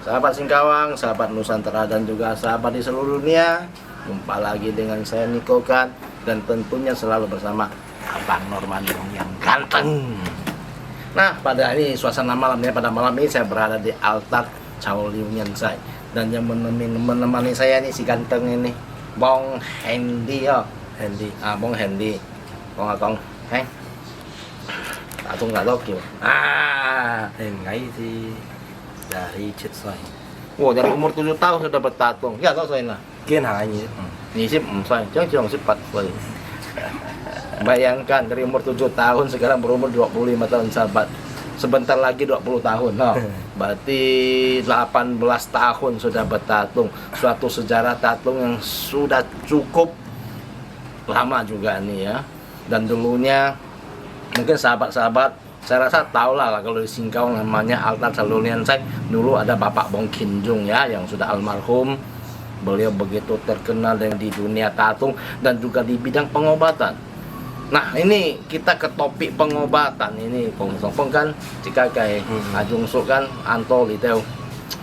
Sahabat Singkawang, sahabat Nusantara dan juga sahabat di seluruh dunia, jumpa lagi dengan saya Niko Kan, dan tentunya selalu bersama Abang Norman yang ganteng. Nah, pada ini suasana malamnya, pada malam ini saya berada di altar Chow Liu Nyan Sai, dan yang menemani saya ini si ganteng ini, Bong Hendy ya. Bong Hendy. Bong Heng. Tung nggak tahu kiểu. Ngai thì dari chết xoay. Wah, dari umur 7 tahun sudah bertatung. Ya, tahu saya lah. Kiên hả anh ấy? 24 jangan 14. Bayangkan dari umur 7 tahun sekarang berumur 25 tahun sahabat. Sebentar lagi 20 tahun. No. Berarti 18 tahun sudah bertatung. Suatu sejarah tatung yang sudah cukup lama juga nih ya. Dan dulunya mungkin sahabat-sahabat saya rasa tahu lah kalau di Singkawang namanya altar Chow Liu Nyan Sai. Dulu ada Bapak Bong Kin Jung ya, yang sudah almarhum. Beliau begitu terkenal di dunia tatung dan juga di bidang pengobatan. Nah, ini kita ke topik pengobatan ini. Pong kan jika kayak Ajung Su kan Anto Liteo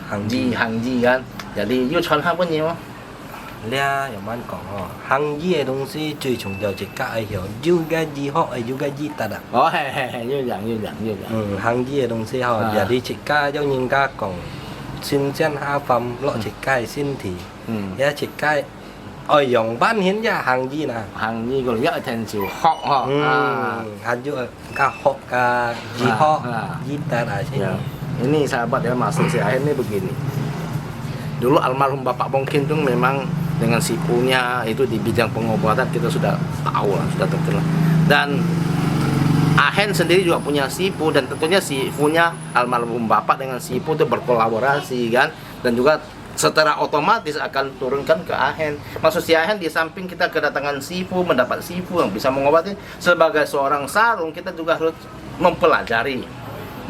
Hangji kan. Jadi yêu传他问你吗？ Lia yang mana kong ho, hàng gì东西最重要就係要有個醫學，有個醫德啊。哦，係，要講。hàng gì東西ho, jadi jika giống như các kong xin chân hạ phẩm lọ jika xin thì, ya jika ở dùng ban hiến ya hàng gì nè. Hàng gì còn nhớ thành chịu học ha. Hàng gì cả học cả醫學,醫德à sih. Ini sahabat ya, maksud si Ahen ini begini. Dulu almarhum Bapak Bong Kin Jung memang dengan sipunya itu di bidang pengobatan kita sudah tahu lah, sudah terkenal. Dan Ahen sendiri juga punya sipu, dan tentunya sipunya almarhum Bapak dengan sipu itu berkolaborasi kan, dan juga secara otomatis akan turunkan ke Ahen. Maksud si Ahen, di samping kita kedatangan sipu, mendapat sipu yang bisa mengobati, sebagai seorang sarung kita juga harus mempelajari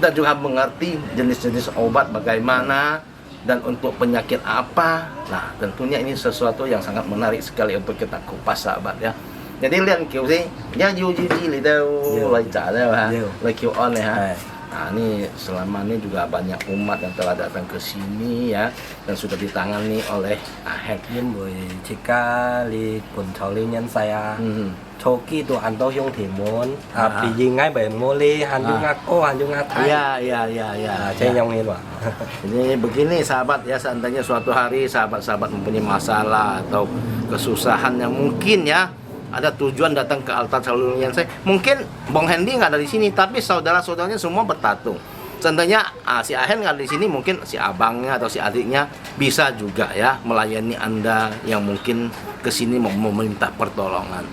dan juga mengerti jenis-jenis obat bagaimana dan untuk penyakit apa. Nah, tentunya ini sesuatu yang sangat menarik sekali untuk kita kupas sahabat ya. Jadi lihat kiểu gì nhá, du li đâu lại trả đây ha, lại kiểu on này ha. Nah, ini selama ini juga banyak umat yang telah datang ke sini ya, dan sudah ditangani oleh Ahen. Nhưng bởi jika li quần Chow Liu Nyan Sai à, Choki tu Anto Hyung thì muốn, vì gì ngay bởi mua li Hanjung Ako, Hanjung Atai. Ya. Saya yang ini pak. Ini begini sahabat ya, seandainya suatu hari sahabat-sahabat mempunyai masalah atau kesusahan yang mungkin ya, ada tujuan datang ke altar Chow Liu Nyan Sai. Mungkin Bong Hendy nggak ada di sini, tapi saudara-saudaranya semua bertatung. Seandainya si Ahen nggak ada di sini, mungkin si abangnya atau si adiknya bisa juga ya melayani Anda yang mungkin ke sini mau meminta pertolongan.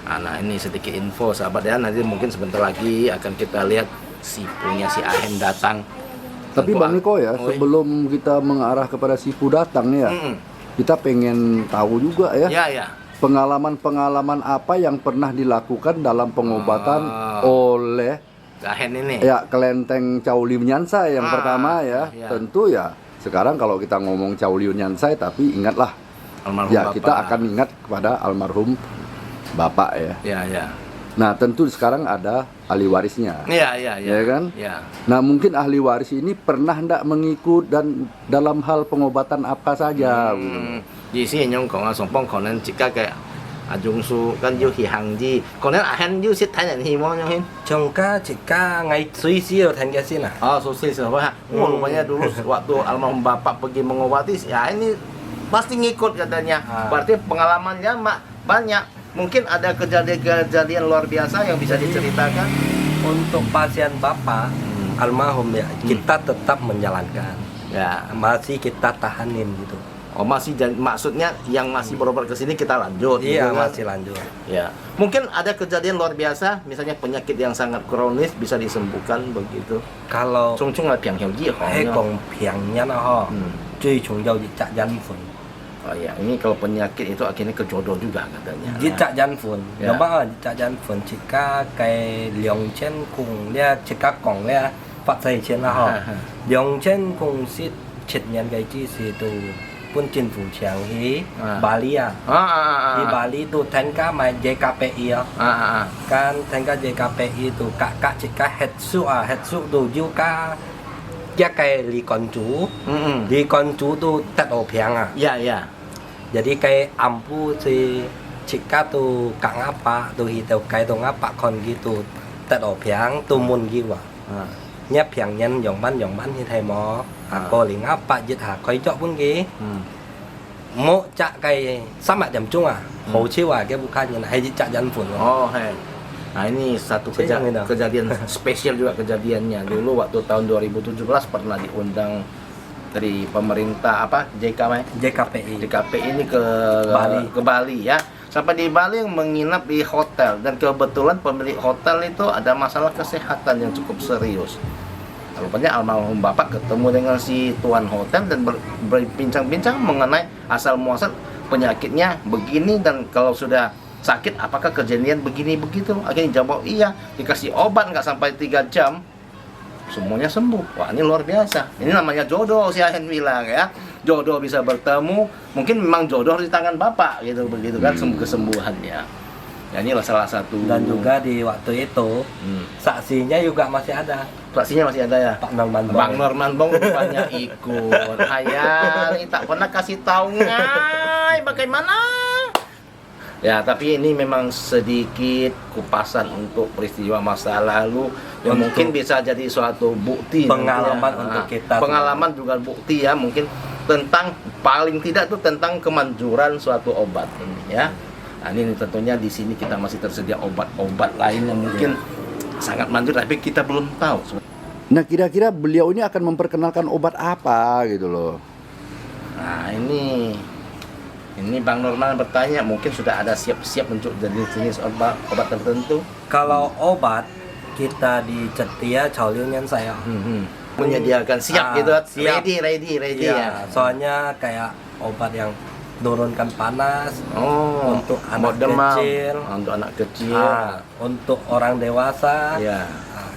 Nah, ini sedikit info sahabat ya. Nanti mungkin sebentar lagi akan kita lihat sipunya si Ahen datang. Tapi Bang Niko ya, sebelum kita mengarah kepada sipu datang ya, kita pengen tahu juga ya. Ya. Pengalaman-pengalaman apa yang pernah dilakukan dalam pengobatan oleh Ahen ini? Ya, kelenteng Chow Liu Nyan Sai yang pertama ya. Tentu ya, sekarang kalau kita ngomong Chow Liu Nyan Sai, tapi ingatlah almarhum ya, Bapak. kita akan ingat kepada almarhum Bapak ya. Ya. Nah, tentu sekarang ada ahli warisnya. Iya. Ya kan? Ya. Nah, mungkin ahli waris ini pernah ndak mengikut dan dalam hal pengobatan apa saja. 意思形容講啊，上幫可能自家嘅阿種數跟要去行之，可能阿亨要識睇人戲麼樣先？ Jongka jika ngai sui sih thành cái sih nah. Oh, sukses apa? Rupanya dulu waktu almarhum Bapak pergi mengobati, ya ini pasti ngikut katanya. Berarti pengalamannya banyak. Mungkin ada kejadian luar biasa yang bisa diceritakan. Untuk pasien Bapak almarhum ya, kita tetap menjalankan. Ya, Masih kita tahanin gitu. oh masih, maksudnya yang masih berobat ke sini kita lanjut. Iya, gitu kan? masih lanjut. Ya, mungkin ada kejadian luar biasa, misalnya penyakit yang sangat kronis bisa disembuhkan begitu. Kalau Chung là piang hiao ji kong piangnya nah ho, cuy chung jauh jicak janfun. Oh ya, ini kalau penyakit itu akhirnya ke jodoh juga katanya. Jicak janfun, Ya. coba jicak janfun jika kayak liang chen kung dia jika kong dia phát dây trên là ho, liang chen kung sit chết nhân cái chi si tu pun chính phủ chẳng hi Bali à. Di Bali tu thành ka mai JKPI ya. Kan thành ka JKPI tu kakak jika hetsu tu juga dia kayak Li Konju. Mm-mm. Li Konju tuh tet opiang ah. Ya, ya. Jadi kayak ampu si Cika tuh kak ngapa tuh hitau kayak tuh ngapa kon gitu tet opiang tuh mun gitu ah. Ah. Nhấp phiền nhân dòng bánh như thầy mò cô liền ngáp bạc dịch hà coi chọn pun ghi Hmm. mộ chạ cây sama jam chung à hồ chiêu à cái bukan như hay chạ jangan pun Oh, hei. Nah, ini satu Saya yang ini. kejadian spesial juga kejadiannya. Dulu waktu tahun 2017 pernah diundang dari pemerintah apa JKPI JKP ini ke Bali. ke Bali ya. Sampai di Bali menginap di hotel dan kebetulan pemilik hotel itu ada masalah kesehatan yang cukup serius. Rupanya almarhum bapak ketemu dengan si tuan hotel dan berbincang-bincang mengenai asal muasal penyakitnya begini dan kalau sudah sakit apakah kejadian begini begitu. Akhirnya jawab iya, dikasih obat nggak sampai 3 jam semuanya sembuh. Wah, ini luar biasa. Ini namanya jodoh, si Ahen bilang ya. Jodoh bisa bertemu, mungkin memang jodoh di tangan bapak gitu begitu kan kesembuhannya. Ya, inilah salah satu. dan juga di waktu itu saksinya juga masih ada Saksinya masih ada ya. Pak Norman Bang Norman Bong rupanya ikut. Hayal, tak pernah kasih tahu ngai bagaimana. Ya, tapi ini memang sedikit kupasan untuk peristiwa masa lalu yang mungkin bisa jadi suatu bukti Pengalaman nantinya. untuk Nah, kita. Pengalaman juga bukti ya, mungkin tentang paling tidak itu tentang kemanjuran suatu obat ini ya. Nah, ini tentunya di sini kita masih tersedia obat-obat lain yang mungkin sangat manjur tapi kita belum tahu. Nah, kira-kira beliau ini akan memperkenalkan obat apa gitu loh. Nah, ini Bang Norman bertanya, mungkin sudah ada siap-siap untuk jenis obat tertentu. kalau obat kita di Cetia Cauliungan saya Menyediakan siap gitu, siap. ready Iya, ya. soalnya kayak obat yang menurunkan panas Oh, untuk obat anak demam. kecil, Untuk anak kecil. untuk orang dewasa, Ya,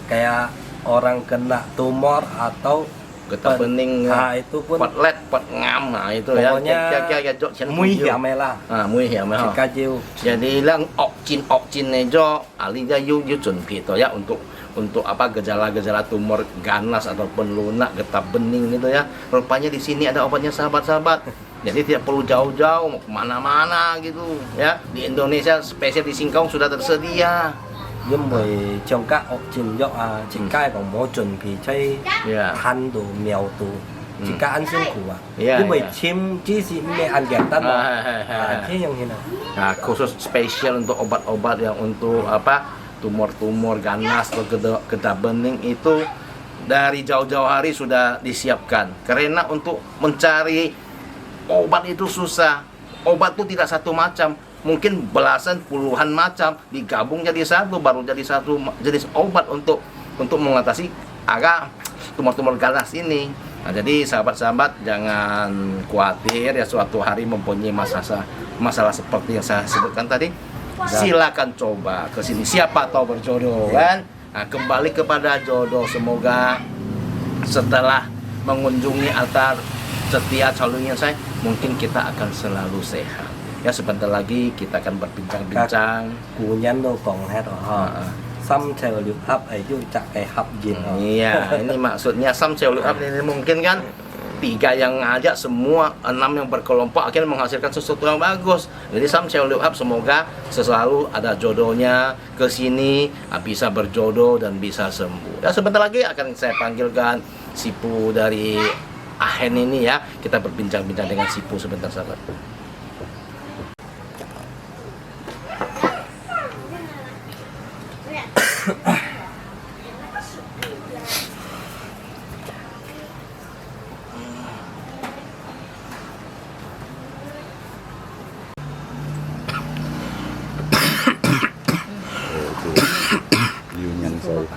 kayak orang kena tumor atau getah bening, itu pun pot led, pot ngam, nah itu pokoknya ya. Jok chen mui fujiu. hiểm lah, Ah, mui hiểm ha. jika jiu. Jadi lang okcin nejo alinya yu junpi itu ya untuk apa gejala-gejala tumor ganas ataupun lunak getah bening gitu ya. Rupanya di sini ada obatnya sahabat-sahabat. Jadi tidak perlu jauh-jauh mau kemana-mana gitu ya. Di Indonesia spesial di Singkong sudah tersedia. Nhưng mà trong các ổ trình dọ chỉ cai còn mỗi chuẩn bị chơi Ya. than đồ mèo tù chỉ cả ăn xương củ Iya, nhưng mà iya. chim chỉ gì mẹ ăn gẹt tan thế yang ini Nah, khusus spesial untuk obat-obat yang untuk apa tumor-tumor ganas atau getah bening itu dari jauh-jauh hari sudah disiapkan. Karena untuk mencari obat itu susah. Obat itu tidak satu macam, mungkin belasan puluhan macam digabung jadi satu baru jadi satu jenis obat untuk mengatasi agak tumor-tumor ganas ini. Nah, jadi sahabat-sahabat jangan khawatir ya suatu hari mempunyai masalah seperti yang saya sebutkan tadi. Silakan coba ke sini. Siapa tahu berjodoh kan? Nah, kembali kepada jodoh. Semoga setelah mengunjungi altar Cetia Cauliungan saya, mungkin kita akan selalu sehat. Ya, sebentar lagi kita akan berbincang-bincang. củ nhân đồ còn hết rồi xăm theo liu hấp ấy dụ chặt cái hấp gì Iya, ini maksudnya Sam Ceuliup ini mungkin kan 3 yang ngajak semua 6 yang berkelompok akhirnya menghasilkan sesuatu yang bagus. Jadi Sam Ceuliup semoga selalu ada jodohnya ke sini, bisa berjodoh dan bisa sembuh. Ya, sebentar lagi akan saya panggilkan Sipu dari Ahen ini ya. Kita berbincang-bincang dengan Sipu sebentar sahabat. Liunyan saya.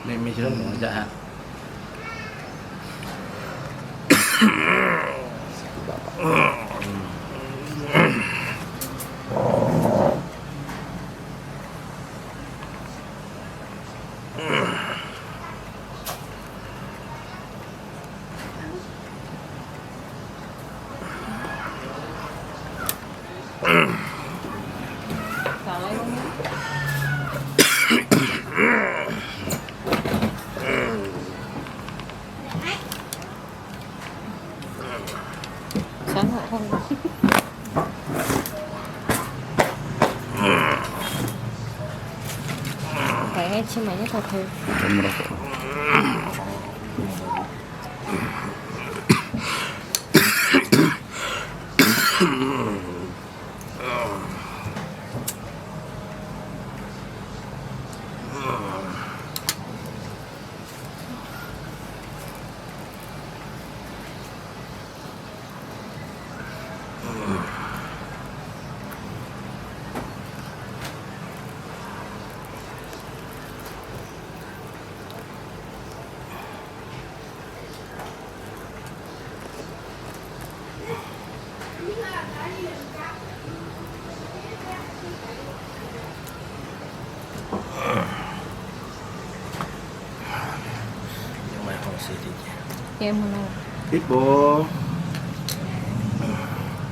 Mimi sudah mengajak ha. Ăn họ không. Phải chứ mày nhớ thật thôi. Jam berapa? nhưng mà không xí thì Em không đâu. Sipu.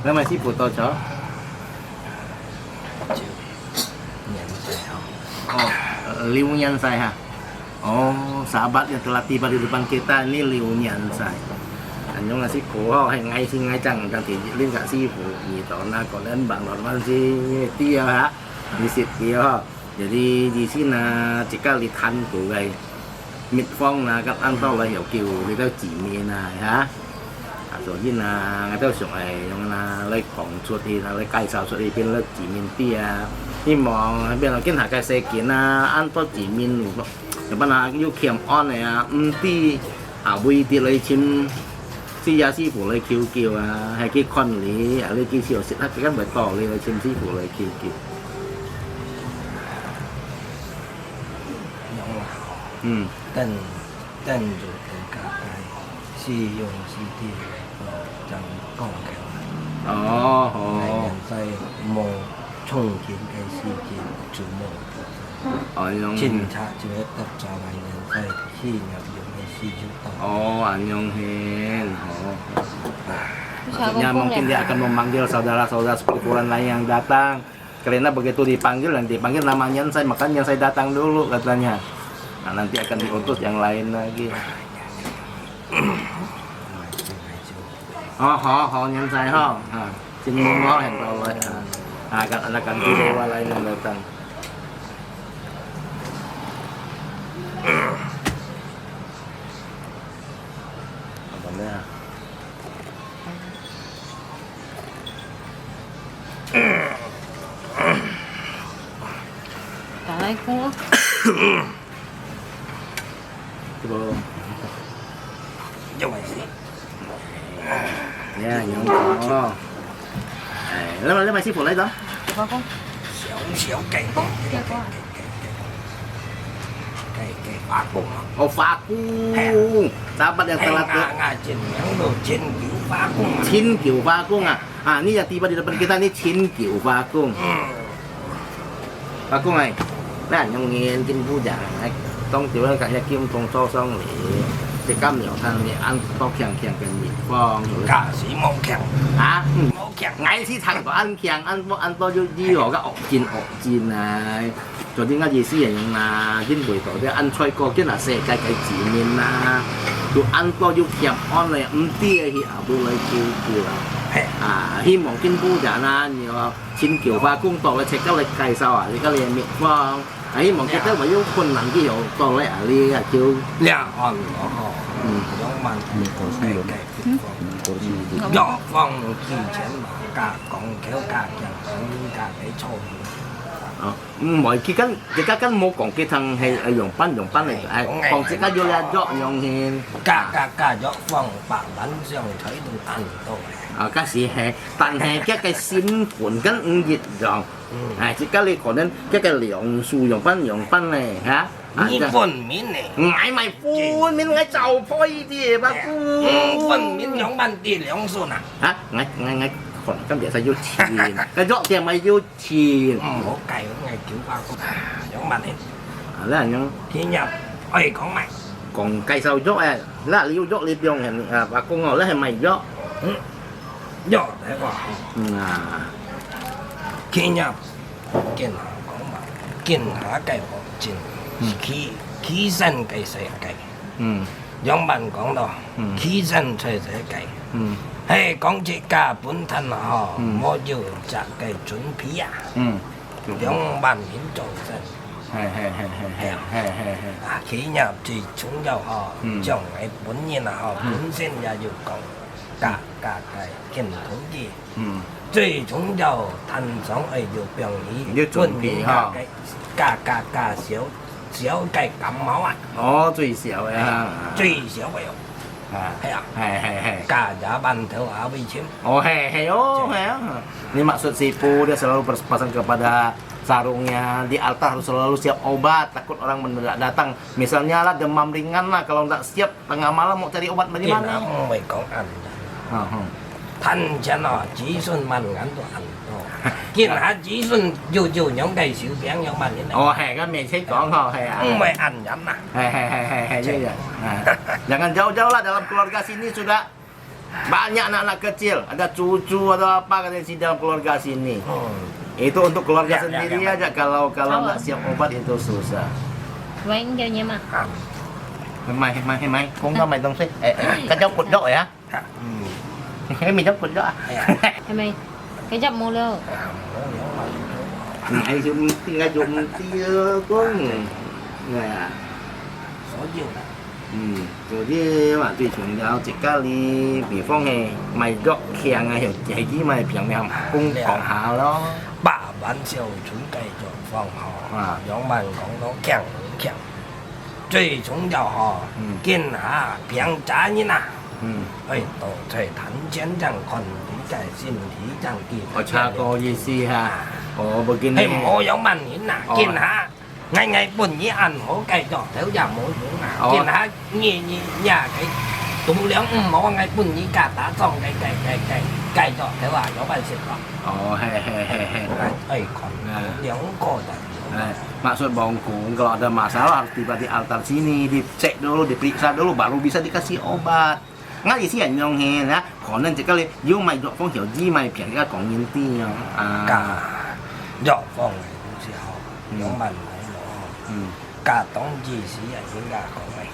แล้วมาsipu to chó. chịu nhận sai không Oh, Liu Nyansai ha. Oh, sahabat yang telah tiba di depan kita ini Liu Nyansai. Annyeonghaseyo sipu, ngay xin ngay chẳng thì liên cả sipu gitu. Nah, kalian Bang Norman sih Tia ha. Di situ ha. Jadi di sini jika lihat của gầy Mít Phong là các anh tao là hiểu kiểu người ta chỉ miền này ha. Rồi như là người ta dùng này là lấy phòng suốt thì là lấy cây sao suốt thì bên là chỉ miền tia. Nhưng mà bên là cái hàng cây xe kiến là ăn to chỉ miền luôn. Rồi bên là yêu kiềm on này ti vui thì lấy chim si gia si phụ lấy kêu kêu hay cái con lý lấy cái siêu xịt cái bể tỏ lấy chim si phụ lấy kêu kêu. nhõng là Ừ. tên rồi tất cả cái sử dụng CD chẳng còn kéo Ồ. này nhận sai mô chung kiến cái sử kiến chủ mô Ở trong chính xác chứ tất cả này nhận sai khi nhập dụng cái sử dụng tàu Oh, annyeonghaseyo. Sao Maksudnya con mungkin dia akan memanggil saudara-saudara seperguruan lain yang datang. Karena begitu dipanggil dan dipanggil namanya saya, makanya saya datang dulu katanya. Nah, nanti akan diutus yang lain lagi. Ho, nhân saya ho. Xin mong ho hẹn gặp lại. Akan dewa lain yang datang. Apa dia? Tại cũng Coba. giống mày xí Ya, yang oh. Lấy mày sifu lấy đó. có không? xéo xéo cây Có, kia có. cây phá cùng Oh, Faku. Sahabat yang telah ngà trên nhãn đồ trên kiểu phá cùng Chin Kiu Fakung ini yang tiba di depan kita ini Chin Kiu Fakung. Fakung này. Nah, yang nghiền kinh phu giảng này. Tông tiểu là cả nhà kim tông so song lì. Thì cam nhiều thằng thì ăn to kèng kèng cái mịt phong rồi. cả sĩ mông kẹo Hả? mông kẹo Ngay si thằng có ăn kèng ăn to vô di rồi cái ọc chín này. Rồi tiếng cái gì xíอย่างlà trên buổi tối thì ăn xoay co cái là xe cái chỉ miền na. Tụi ăn to vô kèm on này tia thì ở bên lấy kêu hy vọng kinh phu giảng là nhiều Chin Kiu Fakungต่อเลยเช็คก็เลยไกลเศร้านี่ก็เลยมีฟองhy vọng cái tới mà yêuคนหนังที่อยู่ต่อเลยเรียกคิว lẹ hòn nó họ giống màn cây cây gió phong kỳ chén mà cả con kéo cả chẳng cả cái trâu mọi cái các mô còn cái thằng hay dùng pan này còn cái vô ra dọ dùng thì cả gió phong bạn bắn xong thấy tôi ăn tôi các sĩ hè但係cái xin cuốn cái dịch rồi chỉ cái này còn đến cái lượng su dùng pan này hả Ni phần miếng này ngại mày phun miếng ngại chầu phôi đi bà cu phần miếng giống ban tiền giống số nào hả ngại còn cái địa sai vô chìn cái dọ tiền mày vô chìn một cày ngày kiểu ba con giống ban hết là nhưng khi nhập ơi con mày còn cây sau dọ là liu dọ liu dùng hình bà con ngồi là hình mày dọ gió đấy quả à khi nhập kiên con mà kiên há cày họ chín khi sân cày xây cày 兩萬講到起身吹水計，嘿講這家本thân嗬，我要擇計準備啊，2萬年做身。企業最重要嗬，將來本人嗬，本身也要講價計見統計，最重要攤上係要表演，本人價少計感冒啊，哦，最少呀，最少嘅，係啊，係。價也ban theo áo vi chiếm. Oh, ini maksud sipu, dia selalu berpesan kepada sarungnya di altar harus selalu siap obat, takut orang mendadak datang. Misalnya lah demam ringan lah, kalau nggak siap tengah malam mau cari obat dari mana? Không phải có ăn. Thân cho nó chỉ xuân mặn ngắn to ăn. Kiên hả chỉ xuân dù những cây xíu béo những mặn như này. Oh, kan message kong ho, Không phải ăn nhắm à. Jangan jauh-jauh lah, dalam keluarga sini sudah banyak anak-anak kecil, ada cucu atau apa katanya sih dalam keluarga sini. Itu untuk keluarga sendiri aja, kalau nggak siap obat itu susah. Vậy anh kêu nha mà. Mày cũng có mày tông xích. Cái cháu cụt độ hả? Cái mình cháu cụt độ. Hay mày cái chậm mua lơ. Mày dùng tia con. Nè. Số nhiều lắm. Jadi waktu itu jauh sekali,比方係咪捉強啊，係啲咪平平公講下咯。把玩笑準繼續放學，2萬講到強，最重要嗬，見下平渣人啊，去到在談錢正群體嘅先體正結。我查過意思嚇，我 begini。係唔好2萬年啊，見下。ngày buồn nhí ăn hổ cây trọ theo giảm mỗi xuống nào kiên há nhì nhà cái tụng léo mỏ ngày buồn nhí cả tá xong cây trọ theo à nó bay xịt đó ấy còn léo cô maksud bongkung kalau ada masalah harus tiba di altar sini dicek dulu diperiksa dulu baru bisa dikasih obat ngay gì xí ảnh nhong hè đó còn nên chỉ có yêu mày dọ phong hiểu gì mày phải cái còn nhìn ti cả dọ phong cũng sẽ họ nhóm mình cả tổng chi sĩ ở những gà con này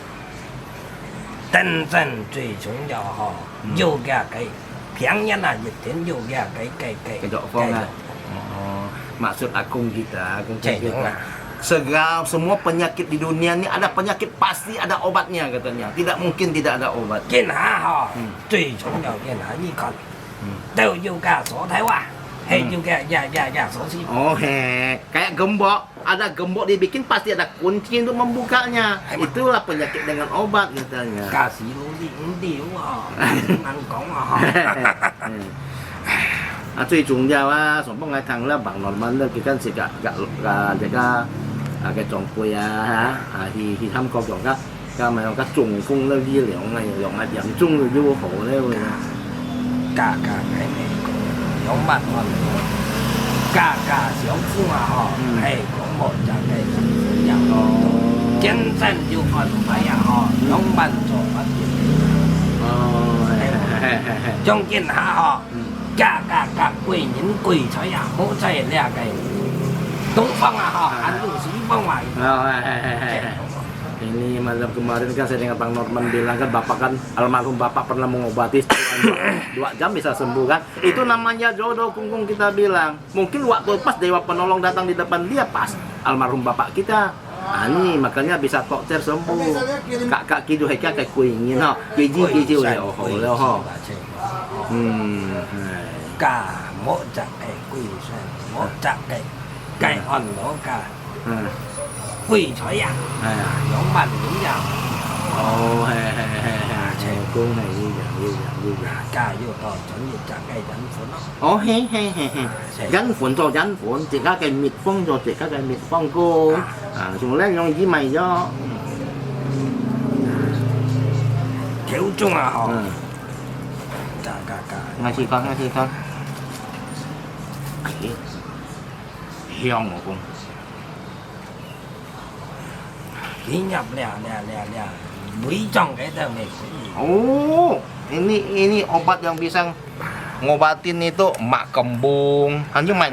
真正最重要哈，有cái平nhân là dịch đến有cái dọ phong à. Maksud akung kita segala semua penyakit di dunia ini ada penyakit pasti ada obatnya katanya, tidak mungkin tidak ada obat. Kiên hạ ha, 最重要kiên hạ như con đều yêu cả số thái hòa. Hei juga ya sosi. Oh kayak gembok, ada gembok dibikin pasti ada kunci untuk membukanya. Itulah penyakit dengan obat katanya. Kasih lu di ăn cổng à, 最重要啊，上幫喺騰啦，bằng normal啦，佢跟時大家嘅長輩啊去參觀咗加埋個中風啦，醫療啊，用啊嚴重嘅要好咧會。cả cái này nhóm bạn còn cả小夫啊嗬，係講冇就係有真正要按排啊嗬，nhóm bạn做乜嘢？trong kiến hạ họ cả quỷ những quỷ trời à hỗ trợ là cái Tung Phong à họ ăn đủ sĩ phong ngoài. Ini malam kemarin kan saya dengan Bang Norman bilang kan bapak kan almarhum bapak pernah mengobati 2 jam bisa sembuh kan. Itu namanya jodoh kungkung kita bilang. Mungkin waktu pas Dewa Penolong datang di depan dia pas almarhum bapak kita. Ini makanya bisa tokcer sembuh. Kak kidu heka kayak kuingin ha. Kiji le oh le ho. Cả mỗi chặt cái quỷ xoay, mỗi chặt cái hòn đó cả quỷ trời à, giống bạn giống nhau. Cô này như vậy. Cả vô to chuẩn bị chặt cái đánh phun nó. Đánh phun cho đánh phun, chỉ các cái mịt phong cho chỉ các cái mịt phong cô. Chúng lấy nhông với mày cho. Kiểu chung à họ. Ngay khi con. Hiong một con. Kỹ nhập lè buri trong cái tờ này. Oh, ini obat yang bisa ngobatin itu mak kembung. Hanya